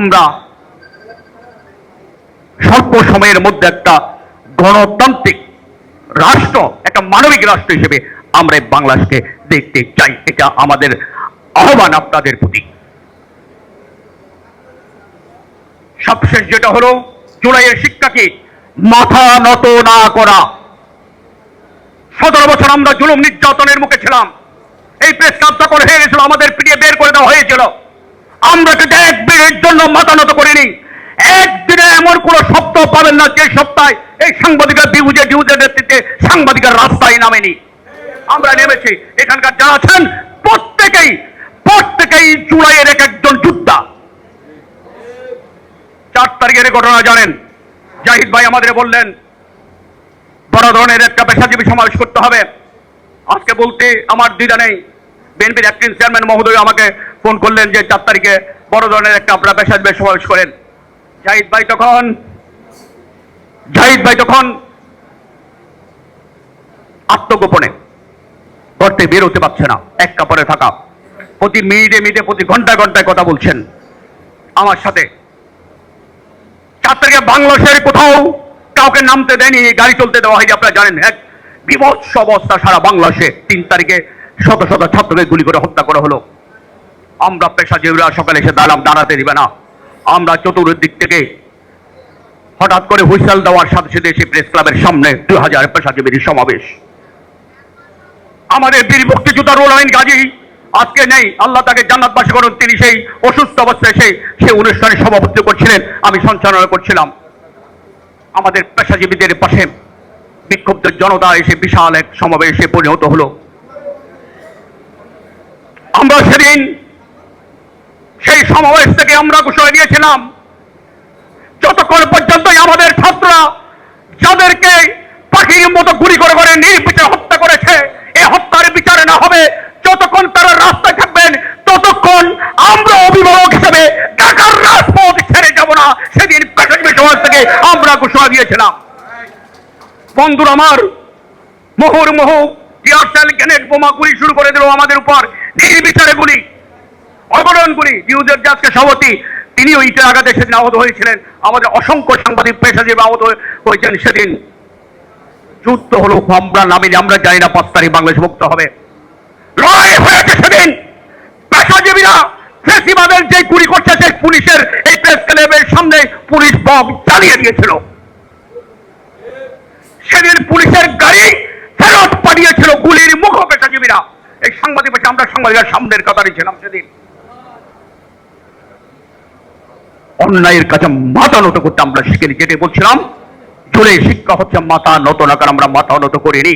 আমরা স্বল্প সময়ের মধ্যে একটা গণতান্ত্রিক রাষ্ট্র, একটা মানবিক রাষ্ট্র হিসেবে আমরা বাংলাদেশকে দেখতে চাই। এটা আমাদের আহ্বান আপনাদের প্রতি। সবশেষ যেটা হলো, জুলাইয়ের শিক্ষাকে মাথা নত না করা। 17 বছর আমরা জুলুম নির্যাতনের মুখে ছিলাম। এই প্রেস ক্লাব দখল হয়ে গেছিল, আমাদের পিটিয়ে বের করে দেওয়া হয়েছিল। আমরা কিন্তু এক দিনের জন্য মাথা নত করিনি। একদিনে এমন কোন সপ্তাহ পাবেন না যে সপ্তাহে এই সাংবাদিকরা ডিউজের নেতৃত্বে সাংবাদিকের রাস্তায় নামেনি। আমরা নেমেছি। এখানকার যারা আছেন প্রত্যেকেই জুলাইয়ের এক একজন যোদ্ধা। 4 তারিখের ঘটনা জানেন। জাহিদ ভাই আমাদের বললেন বড় ধরনের একটা পেশাজীবী সমাবেশ করতে হবে। আজকে বলতে আমার দ্বিধা নেই। বিএনপির অ্যাক্টিং চেয়ারম্যান মহোদয় আমাকে ফোন করলেন যে 4 তারিখে বড় ধরনের একটা আপনারা পেশাজীবী সমাবেশ করেন। জাহিদ ভাই তখন আত্মগোপনে করতে বের হতে পারছে না, এক কাপড়ে থাকা। প্রতি মিনিটে প্রতি ঘন্টায় কথা বলছেন আমার সাথে। 4 তারিখে বাংলাদেশের কোথাও কাউকে নামতে দেয়নি, গাড়ি চলতে দেওয়া হয়নি। আপনারা জানেন, এক বিভৎস অবস্থা সারা বাংলাদেশে। 3 তারিখে শত শত ছাত্রকে গুলি করে হত্যা করা হলো। আমরা পেশাজীবীরা সকালে এসে দাঁড়াতে দিবে না। আমরা চতুর্দিক থেকে হঠাৎ করে হুইসেল দেওয়ার সাথে সাথে এসে প্রেস ক্লাবের সামনে 2000 পেশাজীবীর সমাবেশ। আমাদের বীর মুক্তিযোদ্ধা রুহুল আমিন গাজী আজকে নেই, আল্লাহ তাকে জান্নাতবাসী করুন। তিনি সেই অসুস্থ অবস্থায় সেই অনুষ্ঠানে সভাপতিত্ব করছিলেন, আমি সঞ্চালনা করছিলাম। আমাদের পেশাজীবীদের পাশে বিক্ষুব্ধ জনতা এসে বিশাল এক সমাবেশে পরিণত হলো। আমরা সেদিন সেই সমাবেশ থেকে আমরা ঘোষণা দিয়েছিলাম, যতক্ষণ পর্যন্ত আমাদের ছাত্ররা যাদেরকে পাখির মতো গুলি করে নির্বিচারে হত্যা করেছে, এই হত্যার বিচারে না হবে, যতক্ষণ তারা রাস্তায় থাকবেন ততক্ষণ আমরা অভিভাবক হিসেবে ঢাকার রাজপথ ছেড়ে যাব না। সেদিন পেশাজীবী সমাজ থেকে আমরা ঘোষণা দিয়েছিলাম। বন্ধুরা আমার, মুহুর্মুহু টিয়ারশেল, গ্রেনেড, বোমা গুলি শুরু করে দিল আমাদের উপর, নির্বিচারে গুলি, অগণন গুলি। নিউজের যে আজকে সভাপতি, তিনিও ইটের আঘাতে সেদিন আহত হয়েছিলেন। আমাদের অসংখ্য সাংবাদিক পেশাজীবী আহত হয়েছেন সেদিন। যুদ্ধ হলো, আমরা নামিনি। আমরা জানি না 5 তারিখ বাংলাদেশ মুক্ত হবে। লড়াই হয়েছে সেদিন। পেশাজীবীরা ফেসিবাদের যে গুলি করছে, সেই পুলিশের এই প্রেস ক্লাবের সামনে পুলিশ বম চালিয়ে দিয়েছিল। সেদিন পুলিশের গাড়ি ফেরত পাঠিয়েছিল গুলির মুখ পেশাজীবীরা। এই সাংবাদিক পেশা, আমরা সাংবাদিকের সামনের কাতারে ছিলাম সেদিন। অন্যায়ের কাছে মাথা নত করতে আমরা শিখিনি। যেটা বলছিলাম, জুলাই শিক্ষা হচ্ছে মাথা নত না, কারণ আমরা মাথা নত করিনি।